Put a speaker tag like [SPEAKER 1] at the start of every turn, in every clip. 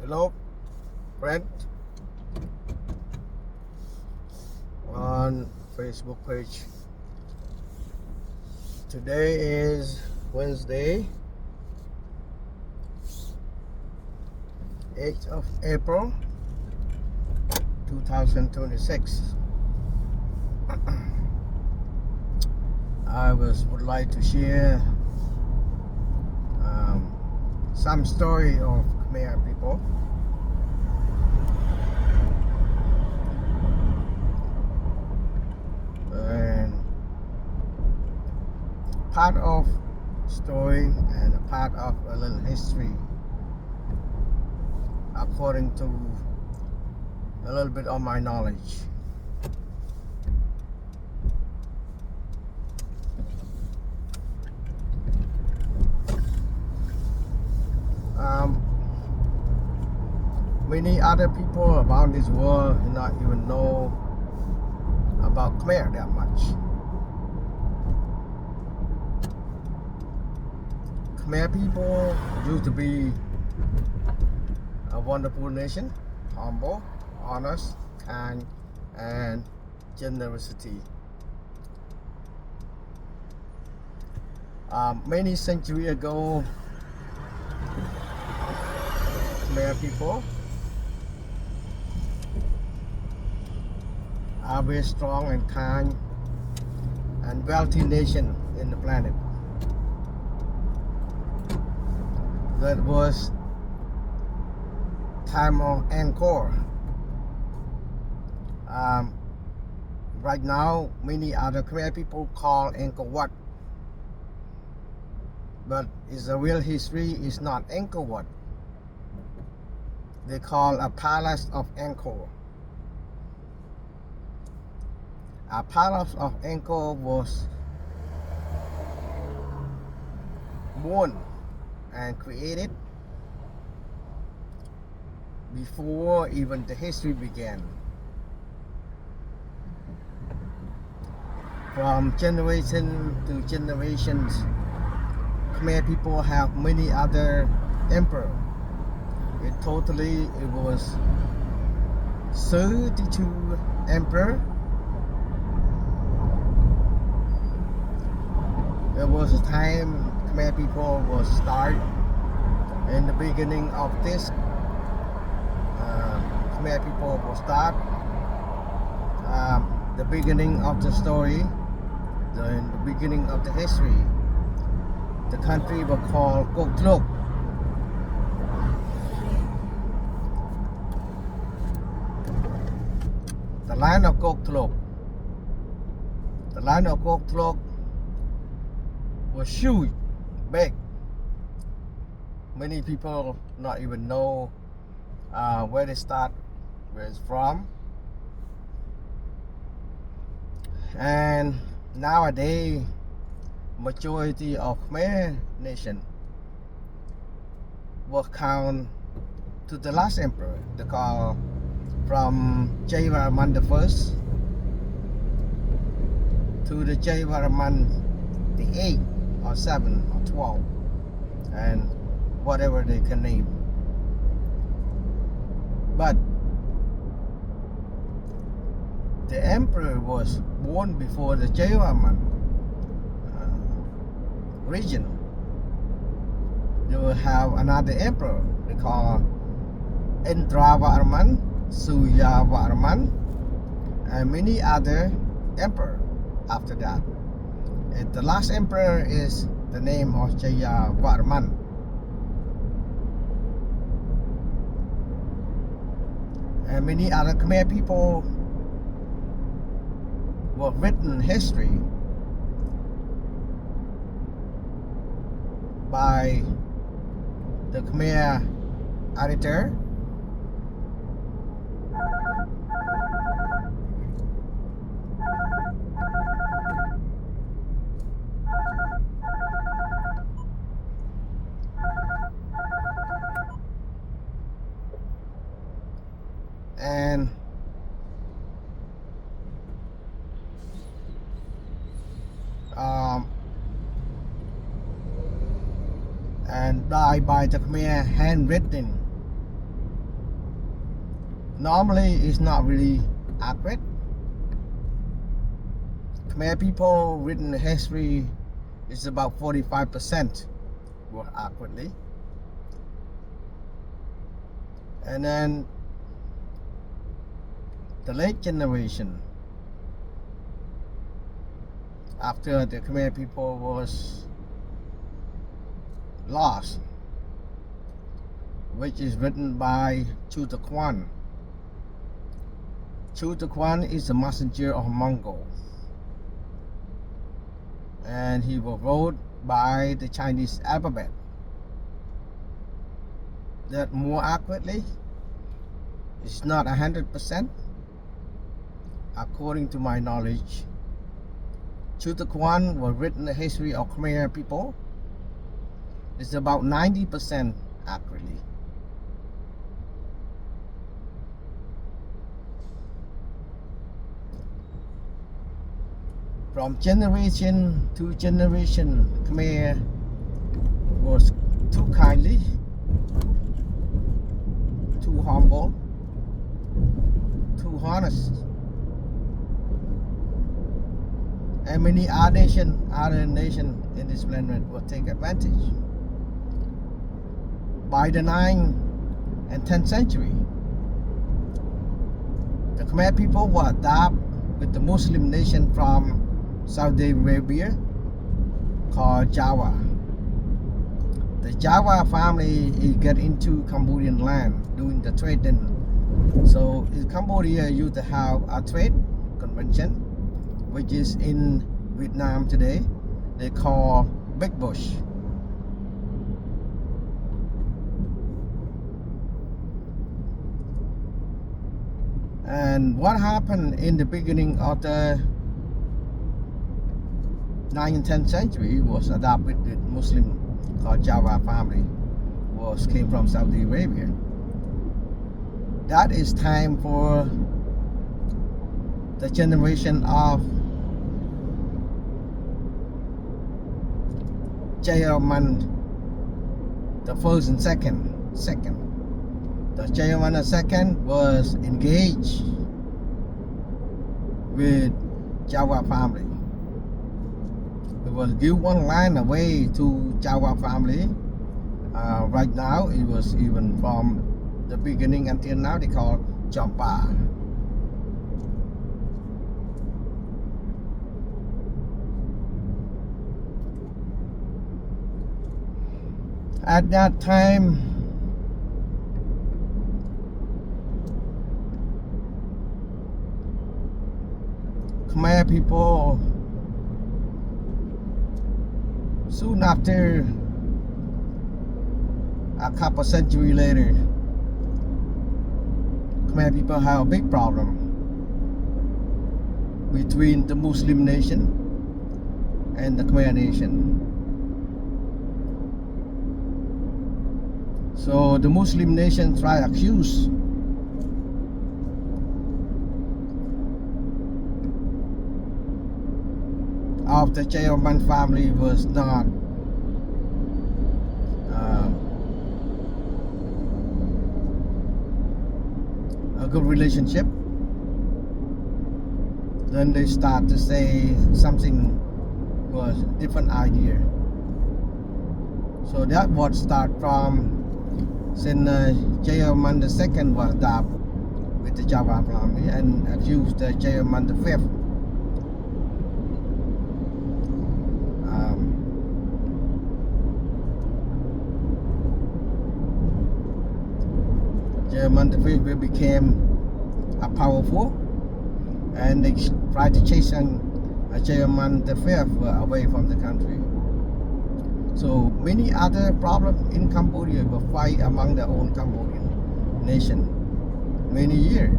[SPEAKER 1] Hello, friend on Facebook page. Today is Wednesday, 8th of April, 2026. would like to share some story of Khmer people. And part of story and a part of a little history according to a little bit of my knowledge. Many other people around this world do not even know about Khmer that much. Khmer people used to be a wonderful nation, humble, honest, kind, and generosity. Many centuries ago, Khmer people are very strong and kind and wealthy nation in the planet. That was time of Angkor. Right now, many other Khmer people call Angkor Wat, but its real history is not Angkor Wat. They call a palace of Angkor. A palace of Angkor was born and created before even the history began. From generation to generations, Khmer people have many other emperors. It was 32 emperors. There was a time Khmer people was start in the beginning of this. Khmer people will start the beginning of the story, the beginning of the history. The country was called Kok Tlok. The land of Kok Tlok. The land of Kok Tlok was huge, big. Many people not even know where they start, where it's from. And nowadays, majority of Khmer nation will count to the last emperor. They call from Jayavarman the first to the Jayavarman the 8th or 7 or 12, and whatever they can name. But the emperor was born before the Jayavarman region. They will have another emperor they call Indravarman, Suryavarman, and many other emperors after that. And the last emperor is the name of Jayavarman. And many other Khmer people were written history by the Khmer editor. And died by the Khmer handwritten normally it's not really accurate. Khmer people written history is about 45% were accurately. And then the late generation, after the Khmer people was lost, which is written by Chu Te Quan. Chu Te Quan is the messenger of Mongol, and he was wrote by the Chinese alphabet. That more accurately is not 100%. According to my knowledge, Chu Te Quan was written the history of Khmer people. It's about 90% accurately. From generation to generation, Khmer was too kindly, too humble, too honest, and many other nation in this planet will take advantage. By the 9th and 10th century, the Khmer people were adopted with the Muslim nation from Saudi Arabia called Java. The Java family got into Cambodian land doing the trading. So in Cambodia used to have a trade convention, which is in Vietnam today. They call Big Bush. And what happened in the beginning of the 9th and 10th century was adopted with Muslim called Java family, came from Saudi Arabia. That is time for the generation of Jayavarman the first and second. The Jayavarman II was engaged with Java family. It was give one land away to Java family. Right now, it was even from the beginning until now they call Champa. At that time, Khmer people, soon after, a couple centuries later, Khmer people have a big problem between the Muslim nation and the Khmer nation. So the Muslim nation try to accuse of the Jayavarman family was not a good relationship. Then they start to say something was different idea. So that would start from since Jayavarman II was adopted with the Java family and accused the Jayavarman V. Jayavarman V became powerful, and they tried to chase Jayavarman V away from the country. So many other problems in Cambodia were fight among their own Cambodian nation. Many years,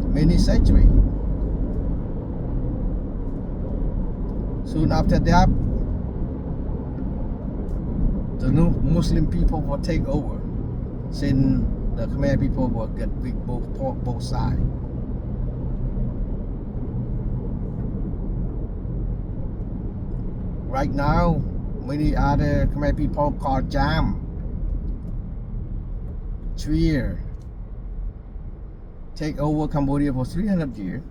[SPEAKER 1] many centuries. Soon after that, the new Muslim people will take over, since the Khmer people will get big both sides. Right now, many other Khmer people called Jam, Trier, take over Cambodia for 300 years.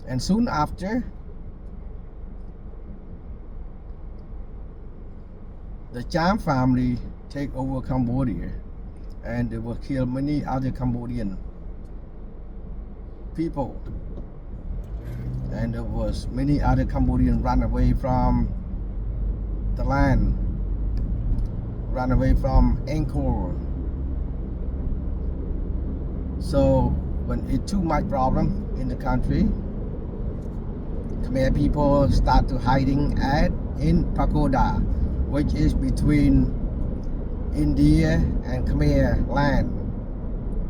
[SPEAKER 1] And soon after, the Cham family take over Cambodia, and they will kill many other Cambodian people. And there was many other Cambodians run away from the land, run away from Angkor. So when it's too much problem in the country, Khmer people start to hiding in Pagoda, which is between India and Khmer land,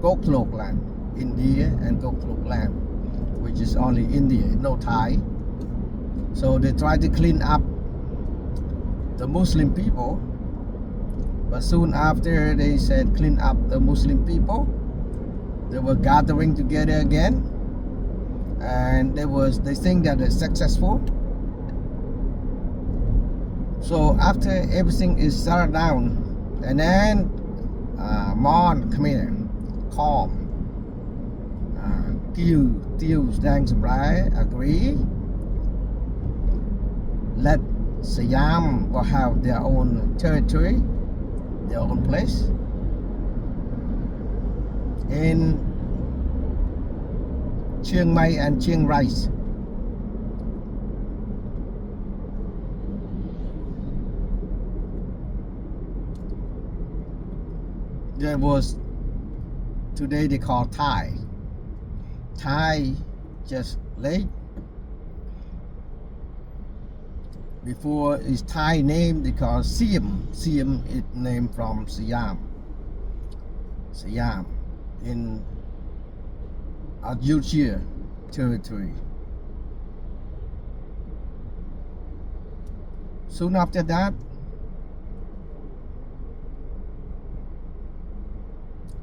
[SPEAKER 1] Koklok land, India and Koklok land, which is only India, no Thai. So they try to clean up the Muslim people, but soon after they said clean up the Muslim people, they were gathering together again, and they think that they're successful. So after everything is settled down, and then Mon Khmer calm, Tiêu Dang Sabrai agree, let Siam will have their own territory, their own place in Chiang Mai and Chiang Rai. There was, today they call Thai. Thai just late. Before is Thai name they call Siam. Siam is named from Siam. Siam in Ayutthaya territory. Soon after that,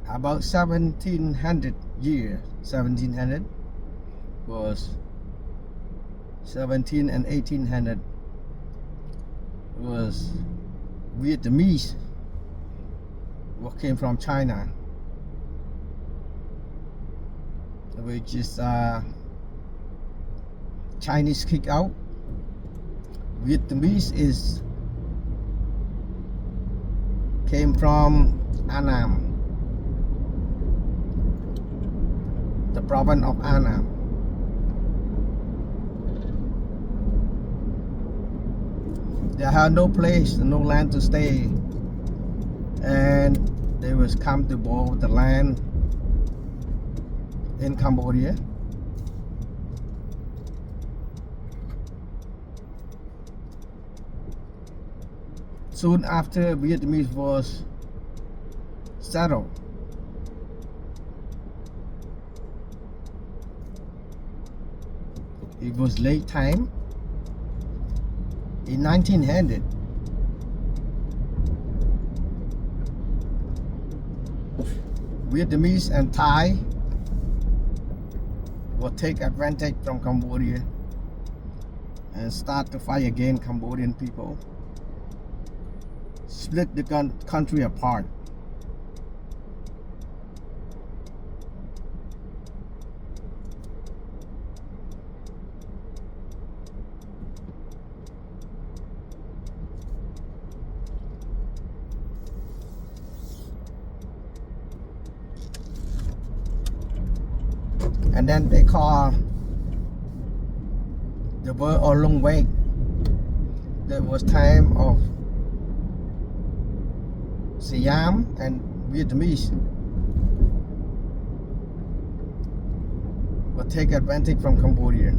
[SPEAKER 1] about 1700 years, 1700 was 17 and 1800 was Vietnamese what came from China, which is Chinese kick out. Vietnamese is came from Annam, the province of Annam. They had no place, no land to stay, and they was come to borrow the land in Cambodia. Soon after Vietnamese was settled, it was late time. In 1900, Vietnamese and Thai will take advantage from Cambodia and start to fight against Cambodian people, split the country apart. And then they call the word Long Way. There was time of Siam and Vietnamese will take advantage from Cambodia.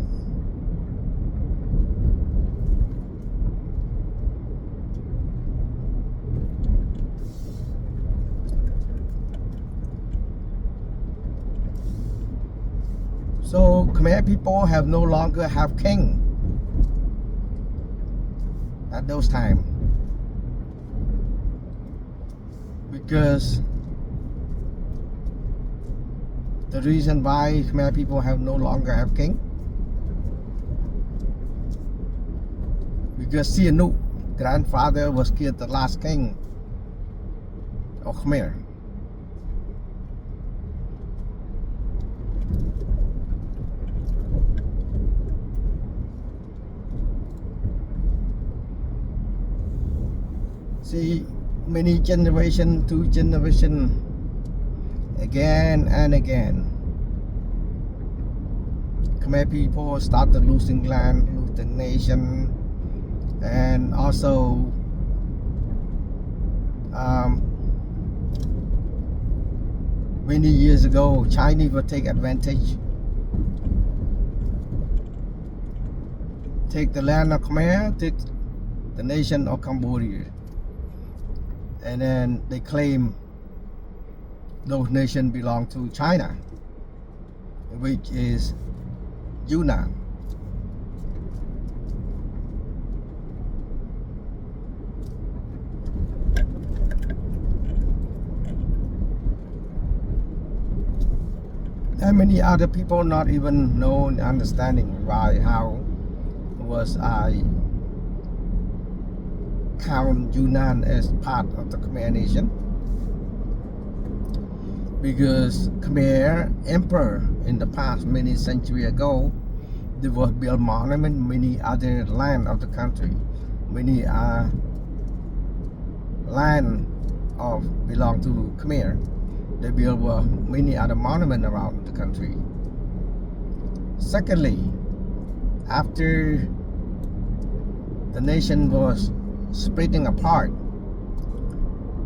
[SPEAKER 1] So Khmer people have no longer have king at those times, because the reason why Khmer people have no longer have king, because Sihanouk grandfather was killed, the last king of Khmer. See, many generation, 2 generation, again and again, Khmer people started losing land, losing nation, and also many years ago, Chinese would take advantage, take the land of Khmer, take the nation of Cambodia, and then they claim those nations belong to China, which is Yunnan. And many other people not even know and understanding why, how was I count Yunnan as part of the Khmer nation. Because Khmer Emperor in the past, many centuries ago, there was built monument, many other land of the country, many land of belong to Khmer. They built many other monuments around the country. Secondly, after the nation was splitting apart,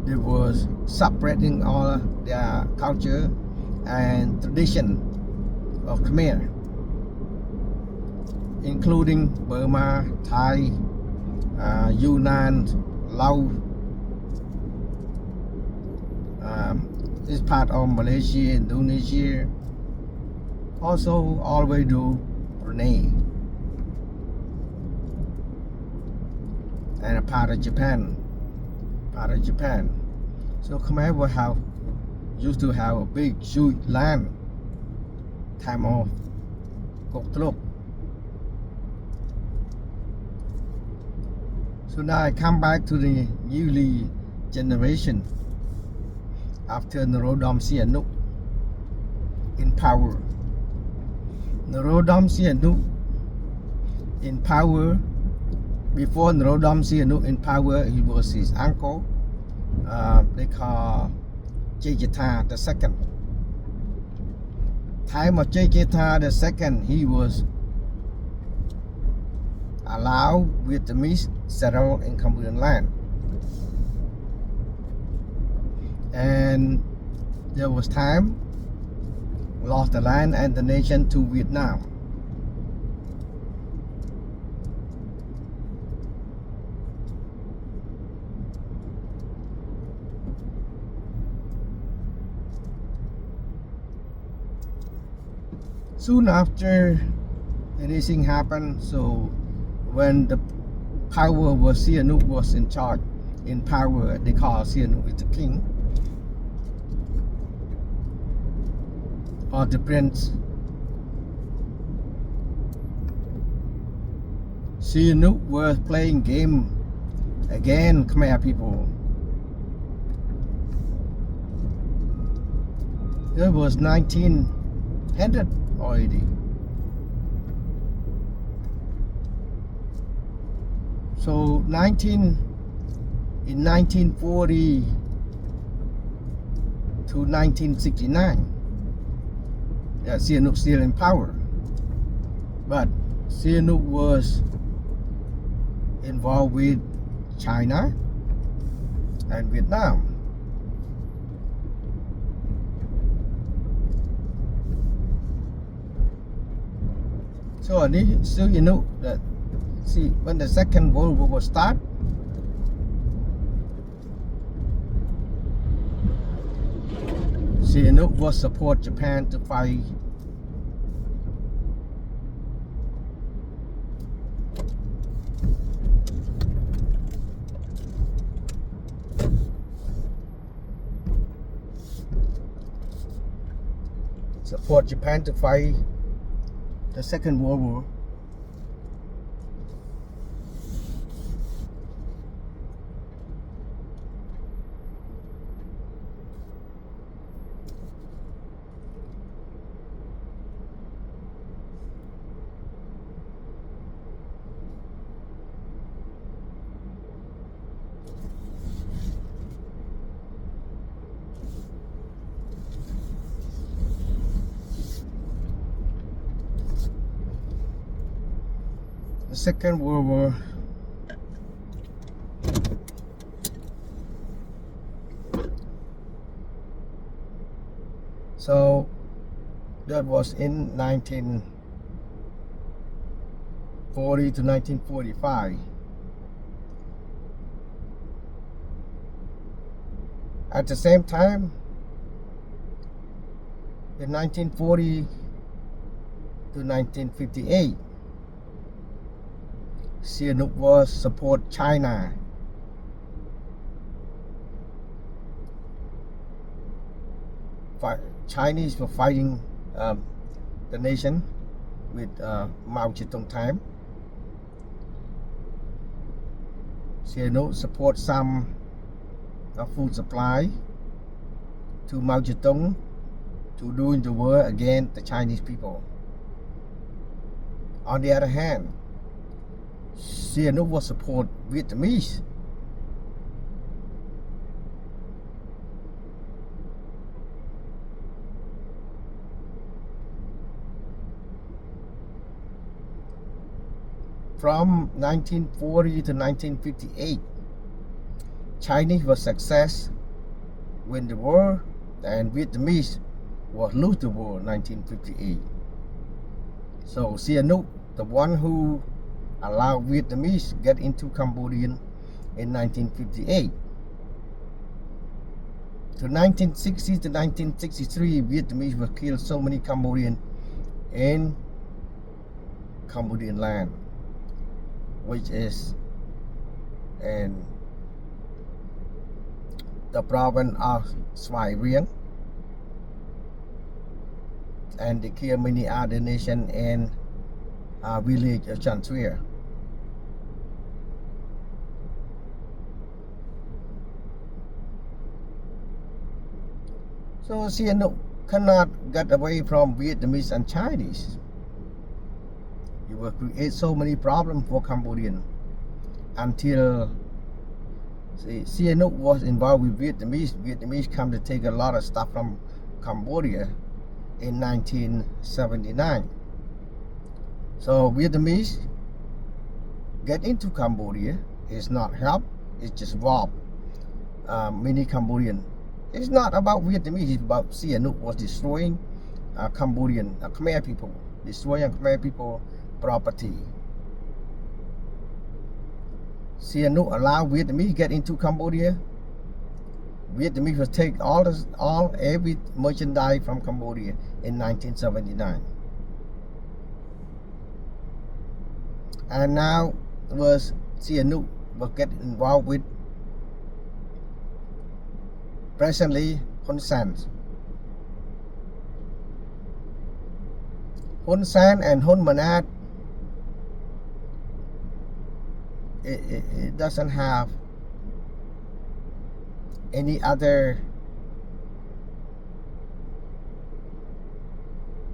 [SPEAKER 1] they was separating all their culture and tradition of Khmer, including Burma, Thai, Yunnan, Laos, is part of Malaysia, Indonesia, also all the way to Brunei, and a part of Japan. So Khmer used to have a big, huge land, time of Goktrok. So now I come back to the newly generation after Norodom Sihanouk in power. Norodom Sihanouk in power. Before Norodom Sihanouk in power, he was his uncle. They call Jayatha II. Time of Jayatha II, he was allowed Vietnamese settle in Cambodian land. And there was time, lost the land and the nation to Vietnam. Soon after anything happened, so when the power was Sihanouk was in charge, in power, they call Sihanouk is the king or the prince. Sihanouk was playing game again, Khmer people. It was 1900 already. So in 1940 to 1969, Sihanouk still in power, but Sihanouk was involved with China and Vietnam. So you know that, see, when the Second World War was start, Sihanouk was support Japan to fight the Second World War. the Second World War. So that was in 1940 to 1945. At the same time, in 1940 to 1958, Sihanouk was support China. Chinese were fighting the nation with Mao Zedong time. Sihanouk support some food supply to Mao Zedong to doing the war against the Chinese people. On the other hand, Sihanouk was support Vietnamese. From 1940 to 1958, Chinese was success win the war, and Vietnamese was lose the war in 1958. So Sihanouk, the one who allowed Vietnamese get into Cambodia in 1958. To 1960 to 1963, Vietnamese were killed so many Cambodians in Cambodian land, which is in the province of Svay Rieng, and they kill many other nations in village of Chan Thuy. So Sihanouk cannot get away from Vietnamese and Chinese. It will create so many problems for Cambodian until Sihanouk was involved with Vietnamese. Vietnamese come to take a lot of stuff from Cambodia in 1979. So Vietnamese get into Cambodia. It's not help, it's just rob many Cambodian. It's not about Vietnamese, it's about Sihanouk was destroying Cambodian Khmer people, destroying Khmer people property. Sihanouk allowed Vietnamese get into Cambodia. Vietnamese will take every merchandise from Cambodia in 1979. And now was Sihanouk will get involved with presently Hun Sen. Hun Sen and Hun Manet, it doesn't have any other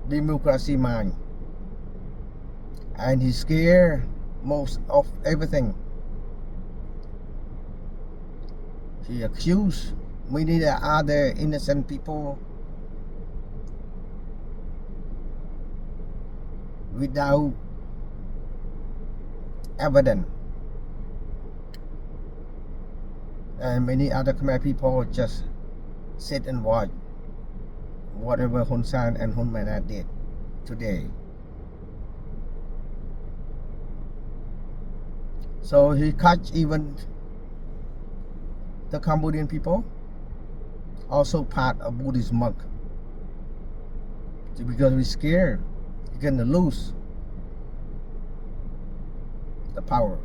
[SPEAKER 1] democracy mind, and he's scared most of everything. He accused many other innocent people without evidence, and many other Khmer people just sit and watch whatever Hun Sen and Hun Manet did today. So he catch even the Cambodian people, also part of Buddhist monk, because we're scared you're gonna lose the power.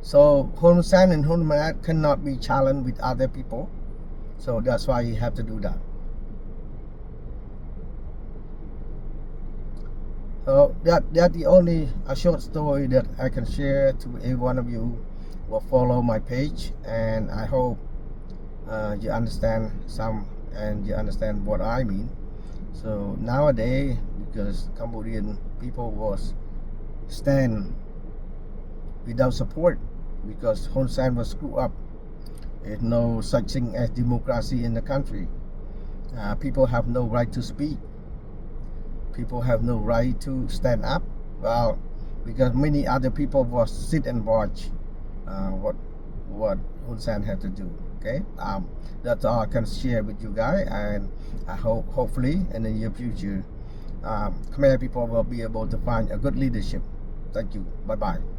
[SPEAKER 1] So Hun Sen and Hun Manet cannot be challenged with other people, so that's why you have to do that. So that's the only a short story that I can share to every one of you will follow my page, and I hope you understand some and you understand what I mean. So nowadays, because Cambodian people was stand without support, because Hun Sen was screwed up. There's no such thing as democracy in the country. People have no right to speak. people have no right to stand up. Well, because many other people was sit and watch what Hun Sen had to do. Okay, that's all I can share with you guys, and I hopefully in the near future, Khmer people will be able to find a good leadership. Thank you. Bye bye.